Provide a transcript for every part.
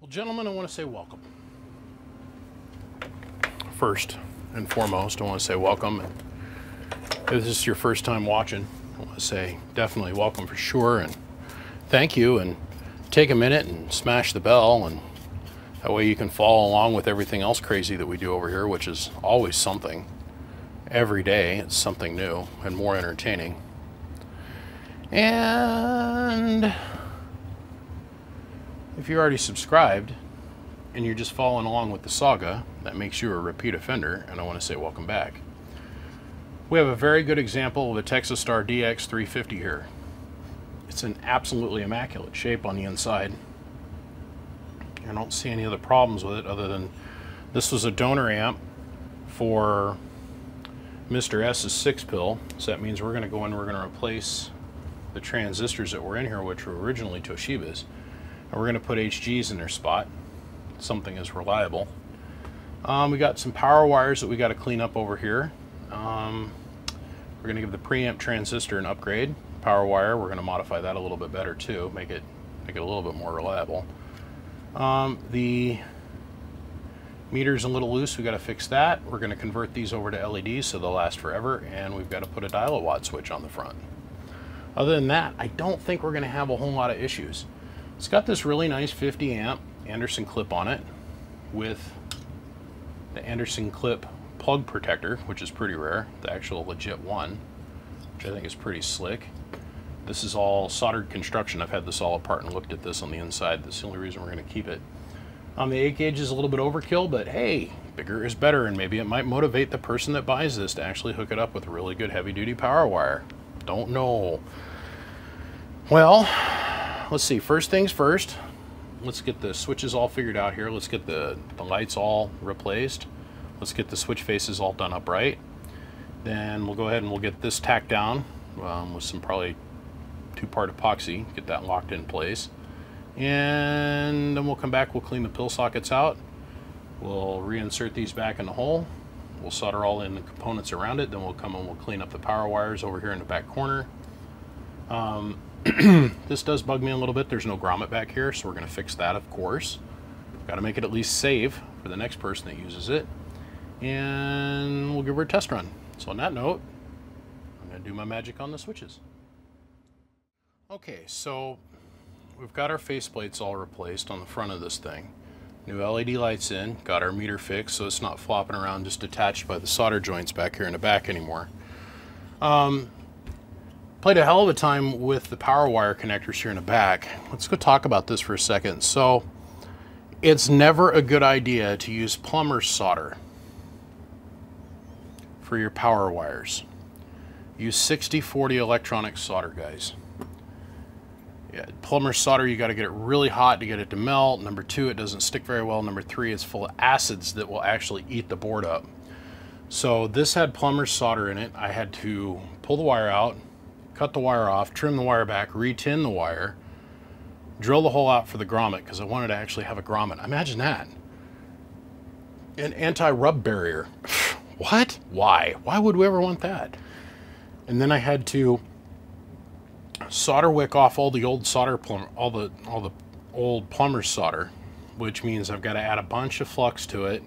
Well, gentlemen, I want to say welcome. First and foremost, I want to say welcome. If this is your first time watching, I want to say definitely welcome for sure, and thank you, and take a minute and smash the bell, and that way you can follow along with everything else crazy that we do over here, which is always something. Every day it's something new and more entertaining. And if you're already subscribed and you're just following along with the saga, that makes you a repeat offender, and I want to say welcome back. We have a very good example of a Texas Star DX350 here. It's an absolutely immaculate shape on the inside. I don't see any other problems with it other than this was a donor amp for Mr. S's 6-pill, so that means we're going to go in and we're going to replace the transistors that were in here, which were originally Toshiba's, and we're going to put HGs in their spot, something as reliable. We got some power wires that we got to clean up over here. We're going to give the preamp transistor an upgrade. Power wire, we're going to modify that a little bit better too, make it a little bit more reliable. The meter's a little loose, we got to fix that. We're going to convert these over to LEDs so they'll last forever, and we've got to put a dial-a-watt switch on the front. Other than that, I don't think we're going to have a whole lot of issues. It's got this really nice 50 amp Anderson clip on it with the Anderson clip plug protector, which is pretty rare, the actual legit one, which I think is pretty slick. This is all soldered construction. I've had this all apart and looked at this on the inside. That's the only reason we're going to keep it. The 8 gauge is a little bit overkill, but hey, bigger is better, and maybe it might motivate the person that buys this to actually hook it up with a really good heavy-duty power wire. Don't know. Well, let's see. First things first, let's get the switches all figured out here. Let's get the lights all replaced. Let's get the switch faces all done up right. Then we'll go ahead and we'll get this tacked down with some probably 2-part epoxy, get that locked in place. And then we'll come back, we'll clean the pill sockets out. We'll reinsert these back in the hole. We'll solder all in the components around it. Then we'll come and we'll clean up the power wires over here in the back corner. This does bug me a little bit. There's no grommet back here, so we're going to fix that, of course. Got to make it at least safe for the next person that uses it. And we'll give her a test run. So on that note, I'm going to do my magic on the switches. Okay, so we've got our faceplates all replaced on the front of this thing. New LED lights in, got our meter fixed so it's not flopping around just attached by the solder joints back here in the back anymore. Played a hell of a time with the power wire connectors here in the back. Let's go talk about this for a second. So it's never a good idea to use plumber's solder for your power wires. Use 60/40 electronic solder, guys. Yeah, plumber's solder, you got to get it really hot to get it to melt. Number 2, it doesn't stick very well. Number 3, it's full of acids that will actually eat the board up. So this had plumber's solder in it. I had to pull the wire out, cut the wire off, trim the wire back, re-tin the wire, drill the hole out for the grommet because I wanted to actually have a grommet. Imagine that. An anti-rub barrier. What? Why? Why would we ever want that? And then I had to solder wick off all the old solder all the old plumber's solder, which means I've got to add a bunch of flux to it,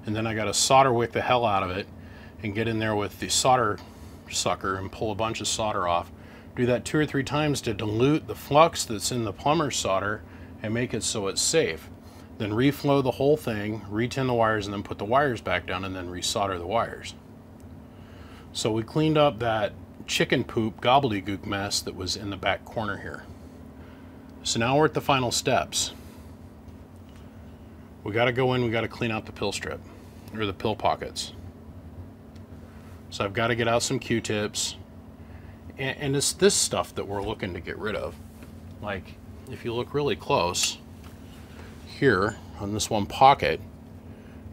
and then I got to solder wick the hell out of it and get in there with the solder sucker and pull a bunch of solder off. Do that 2 or 3 times to dilute the flux that's in the plumber's solder and make it so it's safe. Then reflow the whole thing, re-tin the wires, and then put the wires back down and then resolder the wires. So we cleaned up that chicken poop gobbledygook mess that was in the back corner here. So now we're at the final steps. We got to go in, we got to clean out the pill strip, or the pill pockets. So I've got to get out some Q-tips, and it's this stuff that we're looking to get rid of. Like, if you look really close, here on this one pocket,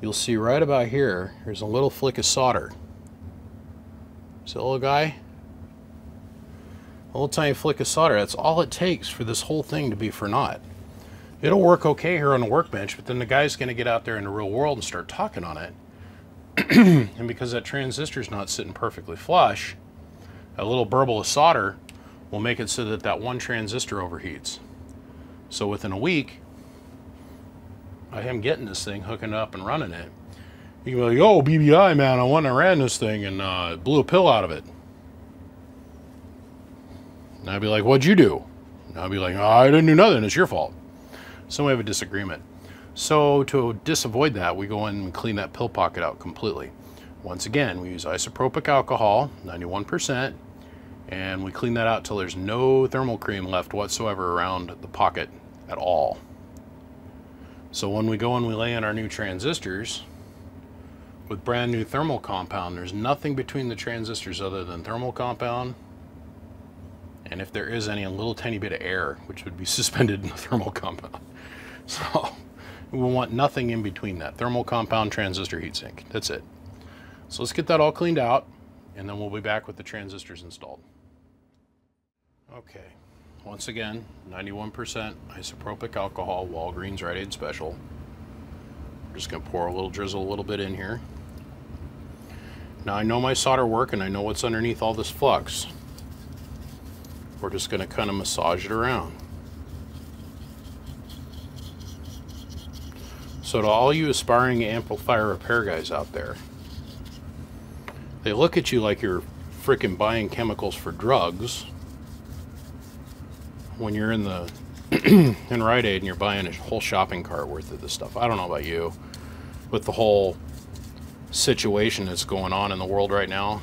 you'll see right about here, there's a little flick of solder. See the little guy? A little tiny flick of solder. That's all it takes for this whole thing to be for naught. It'll work okay here on the workbench, but then the guy's going to get out there in the real world and start talking on it. And because that transistor's not sitting perfectly flush, a little burble of solder will make it so that that one transistor overheats. So within a week, by him getting this thing, hooking it up and running it, he can be like, "Oh, BBI, man, I went and ran this thing and blew a pill out of it." And I'd be like, "What'd you do?" And I'd be like, "Oh, I didn't do nothing. It's your fault." So we have a disagreement. So to disavoid that, we go in and clean that pill pocket out completely. Once again, we use isopropyl alcohol, 91%, and we clean that out till there's no thermal cream left whatsoever around the pocket at all. So when we go and we lay in our new transistors with brand new thermal compound, there's nothing between the transistors other than thermal compound, and if there is any, a little tiny bit of air, which would be suspended in the thermal compound. So we want nothing in between that. Thermal compound, transistor, heatsink. That's it. So let's get that all cleaned out, and then we'll be back with the transistors installed. Okay, once again, 91% isopropyl alcohol, Walgreens Rite Aid Special. I'm just going to pour a little drizzle a little bit in here. Now I know my solder work and I know what's underneath all this flux. We're just going to kind of massage it around. So to all you aspiring amplifier repair guys out there, they look at you like you're freaking buying chemicals for drugs when you're in the in Rite Aid and you're buying a whole shopping cart worth of this stuff. I don't know about you, with the whole situation that's going on in the world right now,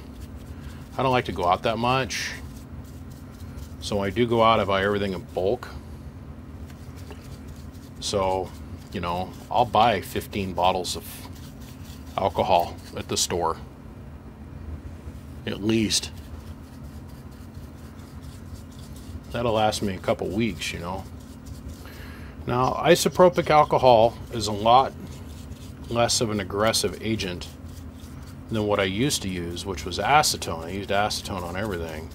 I don't like to go out that much. So when I do go out, I buy everything in bulk. So, you know, I'll buy 15 bottles of alcohol at the store, at least. That'll last me a couple weeks, you know. Now, isopropyl alcohol is a lot less of an aggressive agent than what I used to use, which was acetone. I used acetone on everything.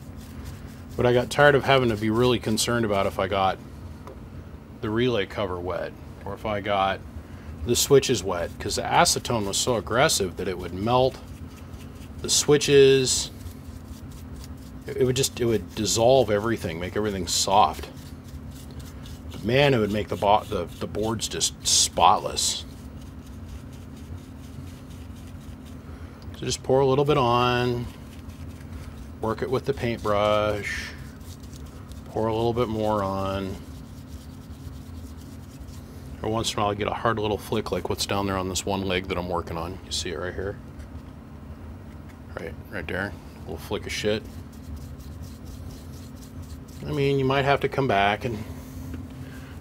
But I got tired of having to be really concerned about if I got the relay cover wet or if I got the switches wet, because the acetone was so aggressive that it would melt the switches. It would dissolve everything, make everything soft. But man, it would make the boards just spotless. So just pour a little bit on, work it with the paintbrush, pour a little bit more on. Every once in a while I get a hard little flick like what's down there on this one leg that I'm working on. You see it right here? Right there. A little flick of shit. I mean, you might have to come back and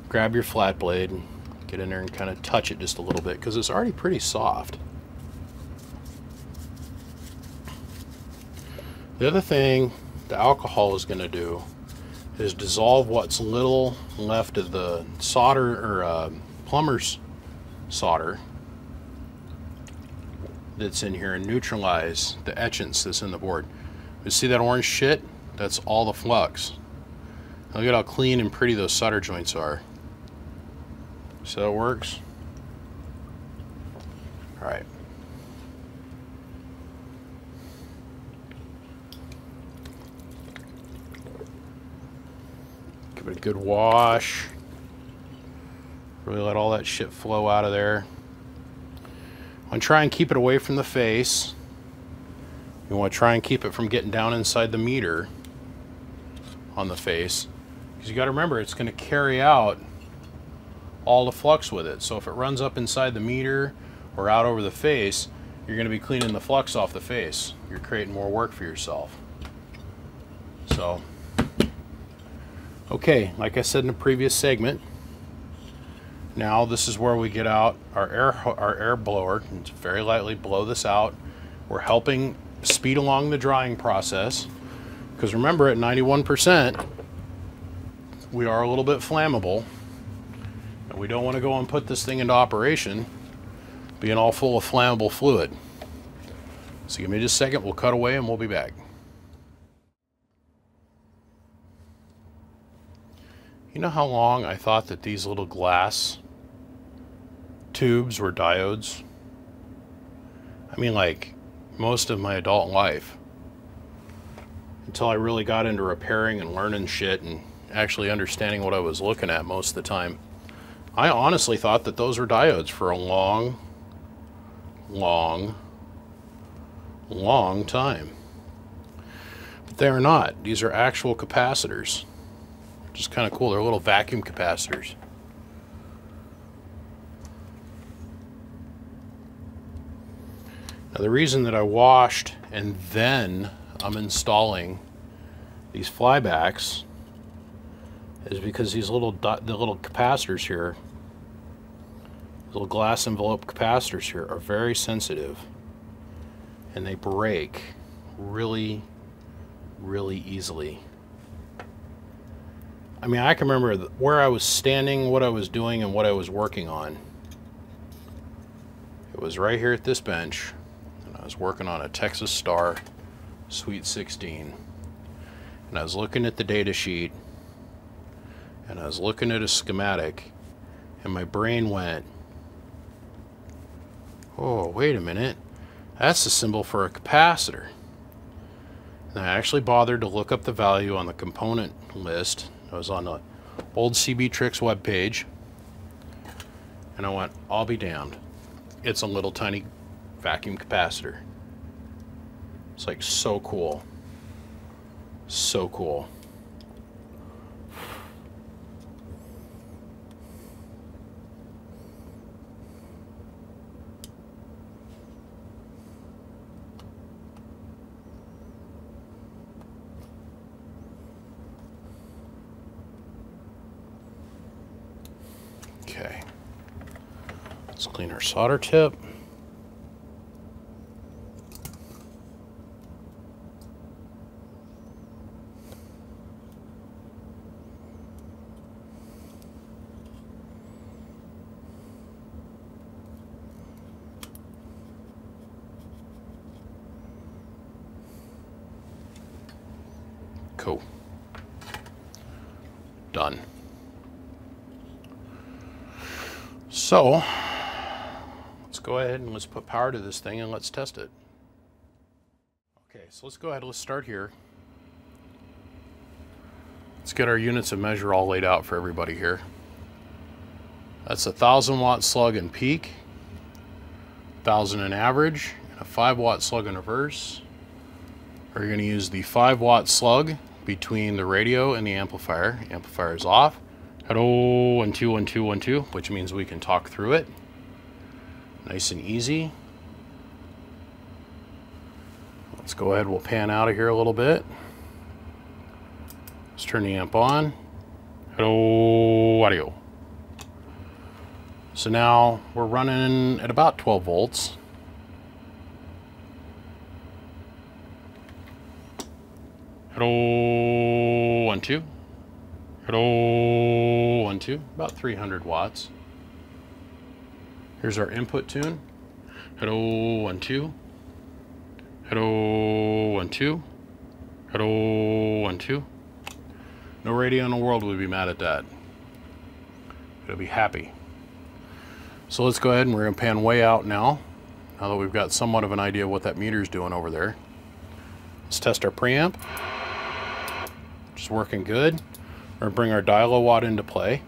grab your flat blade and get in there and kind of touch it just a little bit because it's already pretty soft. The other thing the alcohol is going to do is dissolve what's little left of the solder or plumber's solder that's in here and neutralize the etchants that's in the board. You see that orange shit? That's all the flux. Look at how clean and pretty those solder joints are. See how it works? Alright. Give it a good wash. Really let all that shit flow out of there. I want to try and keep it away from the face. You want to try and keep it from getting down inside the meter on the face. Because you got to remember, it's going to carry out all the flux with it. So if it runs up inside the meter or out over the face, you're going to be cleaning the flux off the face. You're creating more work for yourself. So, okay, like I said in the previous segment, now this is where we get out our air blower and very lightly blow this out. We're helping speed along the drying process because remember, at 91%, we are a little bit flammable, and we don't want to go and put this thing into operation being all full of flammable fluid. So give me just a second, we'll cut away and we'll be back. You know how long I thought that these little glass tubes were diodes? I mean, like most of my adult life, until I really got into repairing and learning shit and actually understanding what I was looking at most of the time. I honestly thought that those were diodes for a long, long, long time. But they are not. These are actual capacitors. Which is kind of cool. They're little vacuum capacitors. Now the reason that I washed and then I'm installing these flybacks is because these little the little capacitors here, little glass envelope capacitors here, are very sensitive, and they break really, really easily. I mean, I can remember where I was standing, what I was doing, and what I was working on. It was right here at this bench, and I was working on a Texas Star Sweet 16. And I was looking at the data sheet, and I was looking at a schematic, and my brain went, oh, wait a minute, that's the symbol for a capacitor. And I actually bothered to look up the value on the component list. I was on the old CB Tricks webpage, and I went, I'll be damned. It's a little tiny vacuum capacitor. It's like so cool. So cool. Okay. Let's clean our solder tip. Cool. Done. So, let's go ahead and let's put power to this thing and let's test it. Okay, so let's go ahead, let's start here. Let's get our units of measure all laid out for everybody here. That's a 1,000-watt slug in peak, 1,000 in average, and a 5-watt slug in reverse. We're going to use the 5-watt slug between the radio and the amplifier. Amplifier is off. Hello, 1 2 1 2 1 2, which means we can talk through it. Nice and easy. Let's go ahead, we'll pan out of here a little bit. Let's turn the amp on. Hello, audio. So now we're running at about 12 volts. Hello, 1 2. Hello, 1 2. About 300 watts. Here's our input tune. Hello, 1 2. Hello, 1 2. Hello, 1 2. No radio in the world would be mad at that. It'll be happy. So let's go ahead and we're going to pan way out now that we've got somewhat of an idea of what that meter's doing over there. Let's test our preamp. Just working good. We're going to bring our dial-a-watt into play.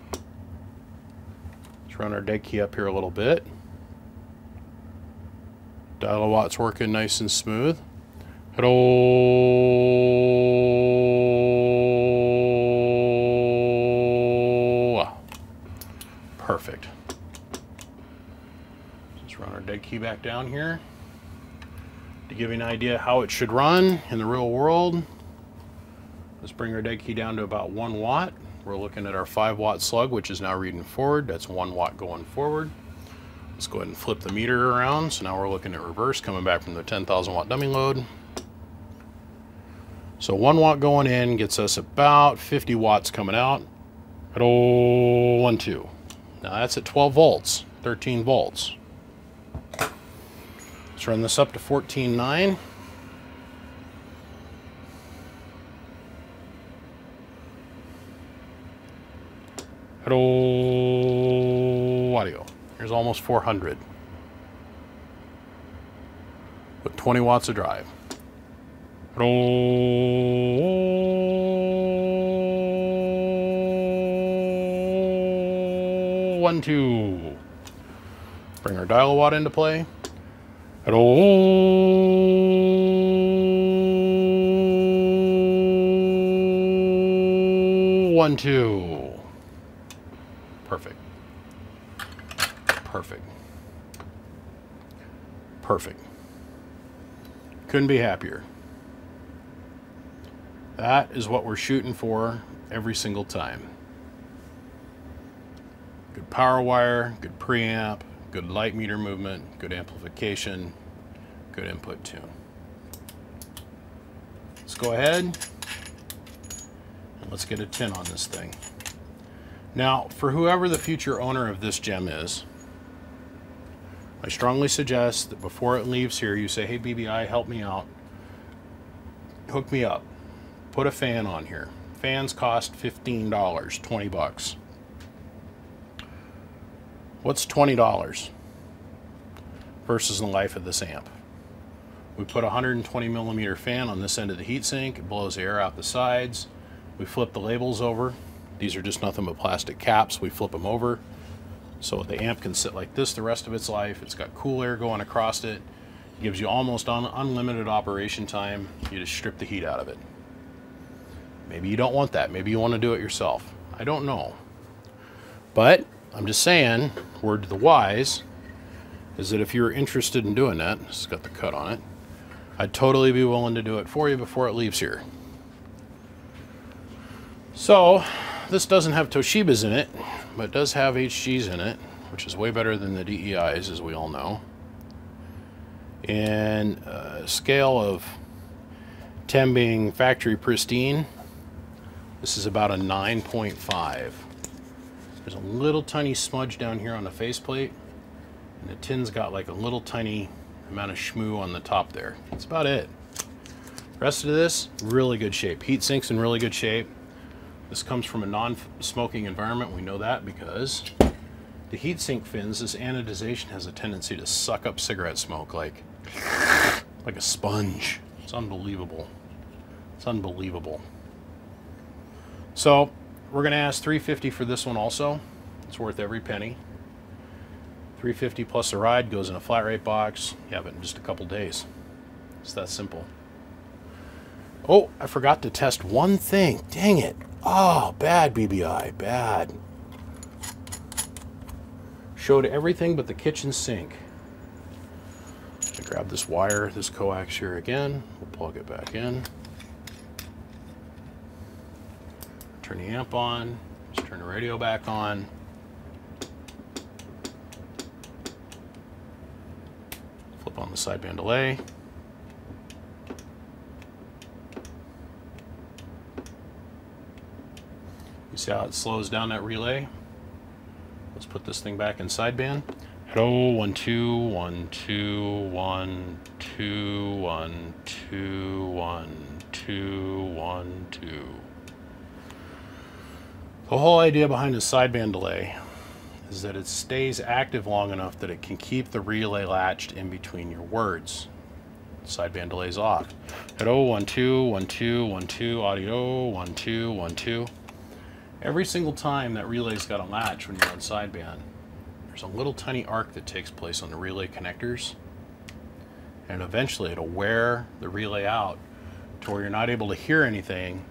Let's run our dead key up here a little bit. Dial-a-watt's working nice and smooth. Hello. Perfect. Let's run our dead key back down here. To give you an idea how it should run in the real world, let's bring our dead key down to about 1 watt. We're looking at our 5-watt slug, which is now reading forward. That's 1 watt going forward. Let's go ahead and flip the meter around. So now we're looking at reverse, coming back from the 10,000 watt dummy load. So 1 watt going in gets us about 50 watts coming out. Hello, 1 2. Now that's at 12 volts, 13 volts. Let's run this up to 14.9. Hello, audio. Here's almost 400 with 20 watts of drive. Hello, 1, 2. Bring our dial watt into play. Hello, 1, 2. Perfect. Perfect. Perfect. Couldn't be happier. That is what we're shooting for every single time. Good power wire, good preamp, good light meter movement, good amplification, good input tune. Let's go ahead and let's get a 10 on this thing. Now, for whoever the future owner of this gem is, I strongly suggest that before it leaves here, you say, hey, BBI, help me out. Hook me up. Put a fan on here. Fans cost $15, 20 bucks. What's $20 versus the life of this amp? We put a 120 millimeter fan on this end of the heatsink. It blows air out the sides. We flip the labels over. These are just nothing but plastic caps. We flip them over so the amp can sit like this the rest of its life. It's got cool air going across it. It gives you almost unlimited operation time. You just strip the heat out of it. Maybe you don't want that. Maybe you want to do it yourself. I don't know. But I'm just saying, word to the wise, is that if you're interested in doing that, it's got the cut on it, I'd totally be willing to do it for you before it leaves here. So, this doesn't have Toshibas in it, but it does have HGs in it, which is way better than the DEIs, as we all know. And a scale of 10 being factory pristine, this is about a 9.5. There's a little tiny smudge down here on the faceplate, and the tin's got like a little tiny amount of schmoo on the top there. That's about it. The rest of this, really good shape. Heat sink's in really good shape. This comes from a non-smoking environment. We know that because the heat sink fins, this anodization has a tendency to suck up cigarette smoke like a sponge. It's unbelievable. It's unbelievable. So we're going to ask $350 for this one also. It's worth every penny. $350 plus a ride, goes in a flat rate box. You have it in just a couple days. It's that simple. Oh, I forgot to test one thing. Dang it. Oh, bad BBI, bad. Showed everything but the kitchen sink. I grab this wire, this coax here again. We'll plug it back in. Turn the amp on, just turn the radio back on. Flip on the sideband delay. You see how it slows down that relay? Let's put this thing back in sideband. Hello, 1, 2, 1, 2, 1, 2, 1, 2, 1, 2, 1, 2. The whole idea behind the sideband delay is that it stays active long enough that it can keep the relay latched in between your words. Sideband delay's off. Hello, 1, 2, 1, 2, 1, 2, audio, 1, 2, 1, 2. Every single time that relay's got a latch when you're on sideband, there's a little tiny arc that takes place on the relay connectors, and eventually it'll wear the relay out to where you're not able to hear anything.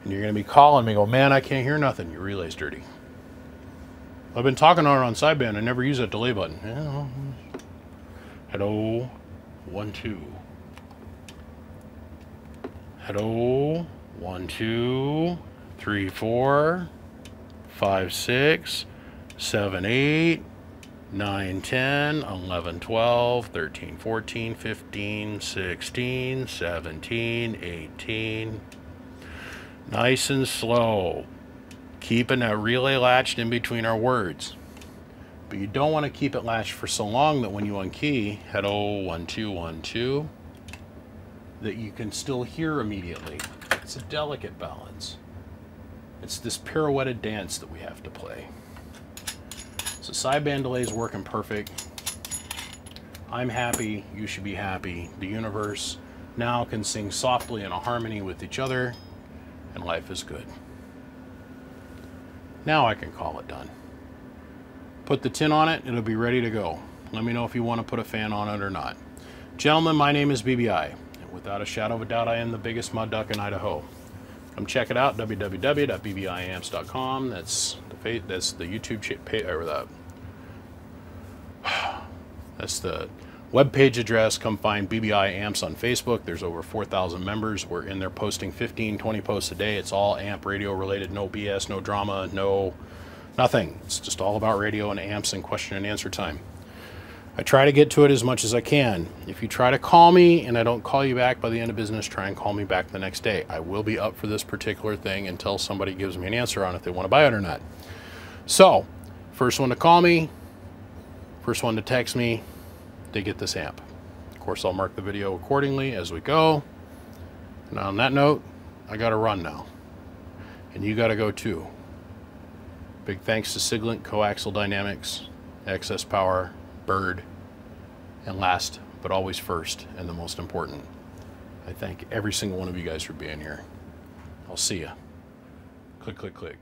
And you're going to be calling me, go, man, I can't hear nothing. Your relay's dirty. I've been talking on it on sideband. I never use that delay button. Yeah. Hello, 1, 2. Hello, 1, 2, 3, 4, 5, 6, 7, 8, 9, 10, 11, 12, 13, 14, 15, 16, 17, 18. Nice and slow. Keeping that relay latched in between our words. But you don't want to keep it latched for so long that when you unkey, hello, 1, 2, 1, 2, that you can still hear immediately. It's a delicate balance. It's this pirouetted dance that we have to play. So sideband delay is working perfect. I'm happy, you should be happy. The universe now can sing softly in a harmony with each other, and life is good. Now I can call it done. Put the tin on it, it'll be ready to go. Let me know if you want to put a fan on it or not. Gentlemen, my name is BBI. Without a shadow of a doubt, I am the biggest mud duck in Idaho. Come check it out, www.bbiamps.com. That's the YouTube page, or that's the web page address. Come find BBI Amps on Facebook. There's over 4,000 members. We're in there posting 15, 20 posts a day. It's all amp radio related, no BS, no drama, nothing. It's just all about radio and amps and question and answer time. I try to get to it as much as I can. If you try to call me and I don't call you back by the end of business, try and call me back the next day. I will be up for this particular thing until somebody gives me an answer on if they want to buy it or not. So, first one to call me, first one to text me, they get this amp. Of course, I'll mark the video accordingly as we go. And on that note, I got to run now. And you got to go too. Big thanks to Siglent, Coaxial Dynamics, Excess Power, Bird, and last but always first and the most important, I thank every single one of you guys for being here. I'll see ya. Click, click, click.